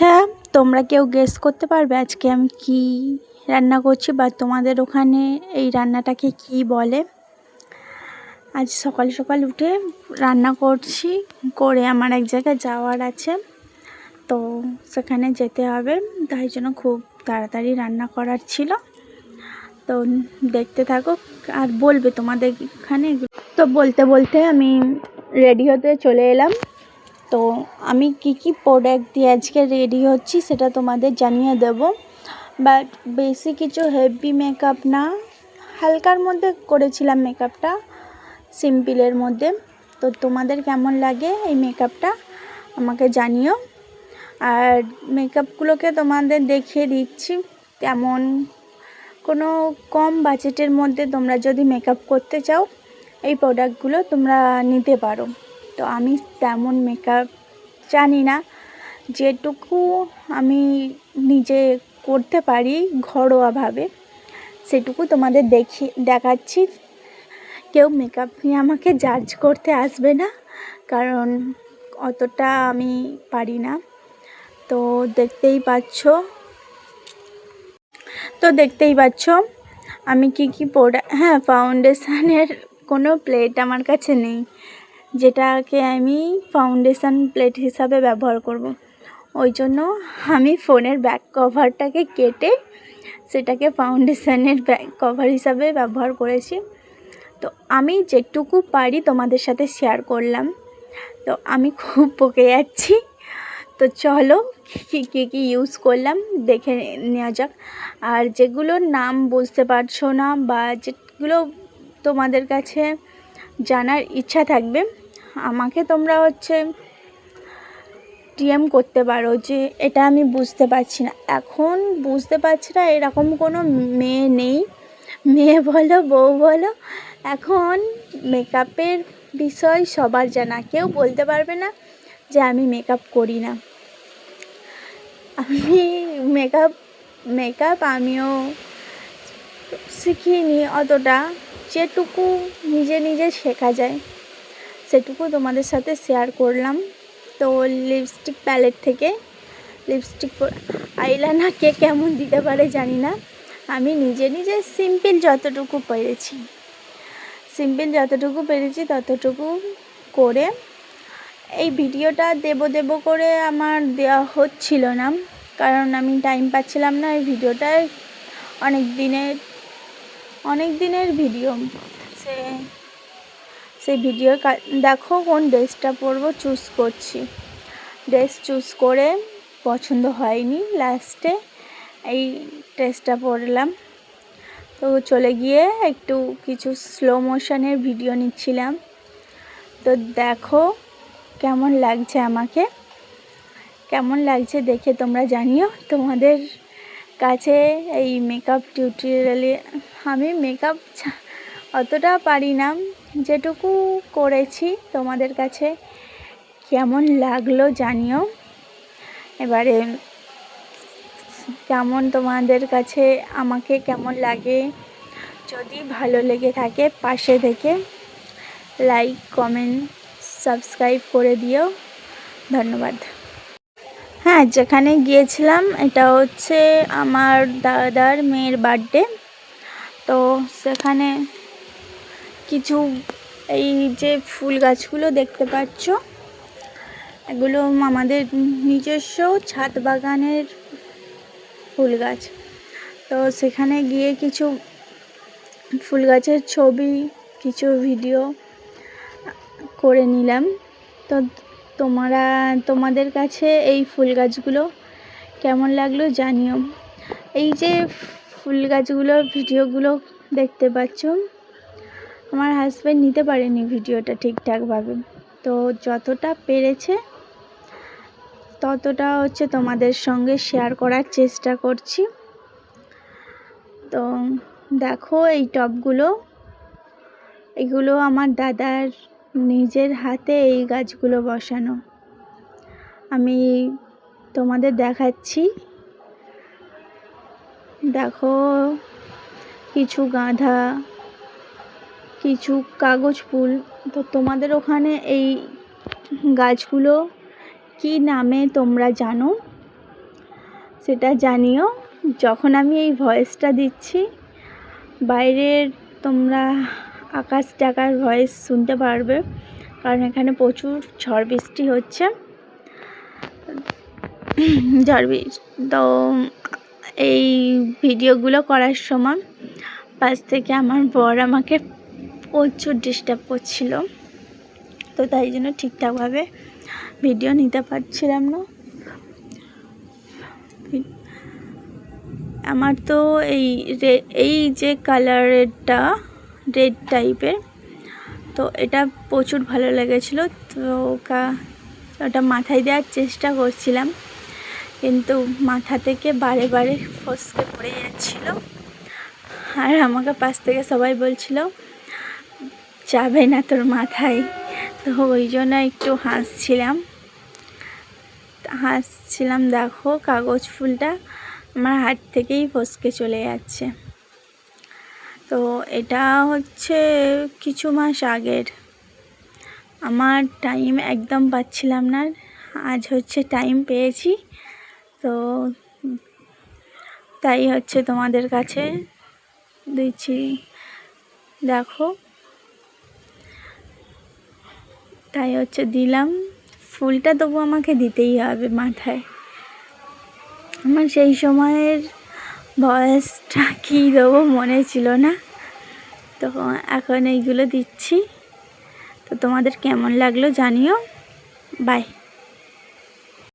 আচ্ছা, তোমরা কেউ গেস করতে পারবে আজকে আমি কি রান্না করছি বা তোমাদের ওখানে এই রান্নাটাকে কি বলে? আজ সকাল সকাল উঠে রান্না করছি, করে আমার এক জায়গায় যাওয়ার আছে, তো সেখানে যেতে হবে, তাই জন্য খুব তাড়াতাড়ি রান্না করার ছিল। তো দেখতে থাকো আর বলবে তোমাদের এখানে। তো বলতে বলতে আমি রেডি হতে চলে এলাম। তো আমি কি প্রোডাক্ট দিয়ে আজকে রেডি হচ্ছি সেটা তোমাদের জানিয়ে দেব। বাট বেশি কিছু হেভি মেকআপ না, হালকার মধ্যে করেছিলাম মেকআপটা, সিম্পলের মধ্যে। তো তোমাদের কেমন লাগে এই মেকআপটা আমাকে জানিও। আর মেকআপগুলোকে তোমাদের দেখিয়ে দিচ্ছি, তেমন কোনো কম বাজেটের মধ্যে তোমরা যদি মেকআপ করতে চাও এই প্রোডাক্টগুলো তোমরা নিতে পারো। তো আমি তেমন মেকআপ জানি না, যেটুকু আমি নিজে করতে পারি ঘরোয়াভাবে সেটুকু তোমাদের দেখাচ্ছি। কেউ মেকআপ নিয়ে আমাকে জাজ করতে আসবে না, কারণ অতটা আমি পারি না। তো দেখতেই পাচ্ছ আমি কি প্রোডাক্ট, হ্যাঁ, ফাউন্ডেশানের কোনো প্লেট আমার কাছে নেই যেটাকে আমি ফাউন্ডেশান প্লেট হিসাবে ব্যবহার করব। ওই জন্য আমি ফোনের ব্যাক কভারটাকে কেটে সেটাকে ফাউন্ডেশানের ব্যাক কভার হিসাবে ব্যবহার করেছি। তো আমি যেটুকু পারি তোমাদের সাথে শেয়ার করলাম। তো আমি খুব বকে যাচ্ছি, তো চলো কি ইউজ করলাম দেখে নেওয়া যাক। আর যেগুলোর নাম বুঝতে পারছো না বা যেগুলো তোমাদের কাছে জানার ইচ্ছা থাকবে আমাকে তোমরা ডিএম করতে পারো যে এটা আমি বুঝতে পারছি না। এখন বুঝতে পারছি না এরকম কোনো মেয়ে নেই, মেয়ে বলো বউ বলো, এখন মেকআপের বিষয় সবার জানা, কেউ বলতে পারবে না যে আমি মেকআপ করি না। আমি মেকআপ আমিও শিখিনি অতটা, যেটুকু নিজে শেখা যায় সেটুকু তোমাদের সাথে শেয়ার করলাম। তো লিপস্টিক প্যালেট থেকে লিপস্টিক, আইলাইনার কে কেমন দিতে পারে জানি না, আমি নিজে সিম্পল যতটুকু পেরেছি ততটুকু করে এই ভিডিওটা দেব করে আমার দেওয়া হচ্ছিল না, কারণ আমি টাইম পাচ্ছিলাম না। এই ভিডিওটায় অনেক দিনের ভিডিও, সেই ভিডিও দেখো কোন ড্রেসটা পরবো ড্রেস চুজ করে পছন্দ হয়নি, লাস্টে এই ড্রেসটা পরলাম। তো চলে গিয়ে একটু কিছু স্লো মোশনের ভিডিও নিচ্ছিলাম। তো দেখো কেমন লাগছে দেখে তোমরা জানিও। তোমাদের কাছে এই মেকআপ টিউটোরিয়ালে আমি মেকআপ অতটা পারি না, যেটুকু করেছি তোমাদের কাছে কেমন লাগলো জানিও। এবারে কেমন তোমাদের কাছে আমাকে কেমন লাগে, যদি ভালো লেগে থাকে পাশে থেকে লাইক কমেন্ট সাবস্ক্রাইব করে দিও, ধন্যবাদ। হ্যাঁ, যেখানে গিয়েছিলাম এটা আমার দাদার মেয়ের বার্থডে। তো সেখানে কিছু এই যে ফুল গাছগুলো দেখতে পাচ্ছ, এগুলো আমাদের নিজস্ব ছাদ বাগানের ফুল গাছ। তো সেখানে গিয়ে কিছু ফুল গাছের ছবি, কিছু ভিডিও করে নিলাম। তো তোমাদের কাছে এই ফুল গাছগুলো কেমন লাগলো জানিও। এই যে ফুল গাছগুলোর ভিডিওগুলো দেখতে পাচ্ছ, আমার হাজব্যান্ড নিতে পারেনি ভিডিওটা ঠিকঠাকভাবে, তো যতটা পেরেছে ততটা তোমাদের সঙ্গে শেয়ার করার চেষ্টা করছি। তো দেখো এই টবগুলো, এগুলো আমার দাদার নিজের হাতে এই গাছগুলো বসানো। আমি তোমাদের দেখাচ্ছি, দেখো কিছু গাঁদা, কিছু কাগজ ফুল। তো তোমাদের ওখানে এই গাছগুলো কি নামে তোমরা জানো সেটা জানিও। যখন আমি এই ভয়েসটা দিচ্ছি বাইরের তোমরা আকাশ ডাকার ভয়েস শুনতে পারবে, কারণ এখানে প্রচুর ঝড় বৃষ্টি হচ্ছে। তো এই ভিডিওগুলো করার সময় পাশ থেকে আমার বর আমাকে প্রচুর ডিস্টার্ব করছিল, তো তাই জন্য ঠিকঠাকভাবে ভিডিও নিতে পারছিলাম না। আমার তো এই যে কালারেরটা রেড টাইপের, তো এটা প্রচুর ভালো লেগেছিলো, তো ওটা মাথায় দেওয়ার চেষ্টা করছিলাম, কিন্তু মাথা থেকে বারে বারে ফসকে পড়ে যাচ্ছিল। আর আমাকে পাশ থেকে সবাই বলছিল যাবে না তোর মাথায়, তো ওই জন্য একটু হাসছিলাম। দেখো কাগজ ফুলটা আমার হাত থেকেই ফসকে চলে যাচ্ছে। তো এটা হচ্ছে কিছু মাস আগের, আমার টাইম একদম পাচ্ছিলাম না, আজ হচ্ছে টাইম পেয়েছি, তো তাই হচ্ছে তোমাদের কাছে দিচ্ছি। দেখো তাই হচ্ছে দিলাম, ফুলটা তবু আমাকে দিতেই হবে মাথায়। আমার সেই সময়ের ভয়েসটা কী দেবো মনে ছিল না, তো এখন এইগুলো দিচ্ছি। তো তোমাদের কেমন লাগলো জানিও। বাই।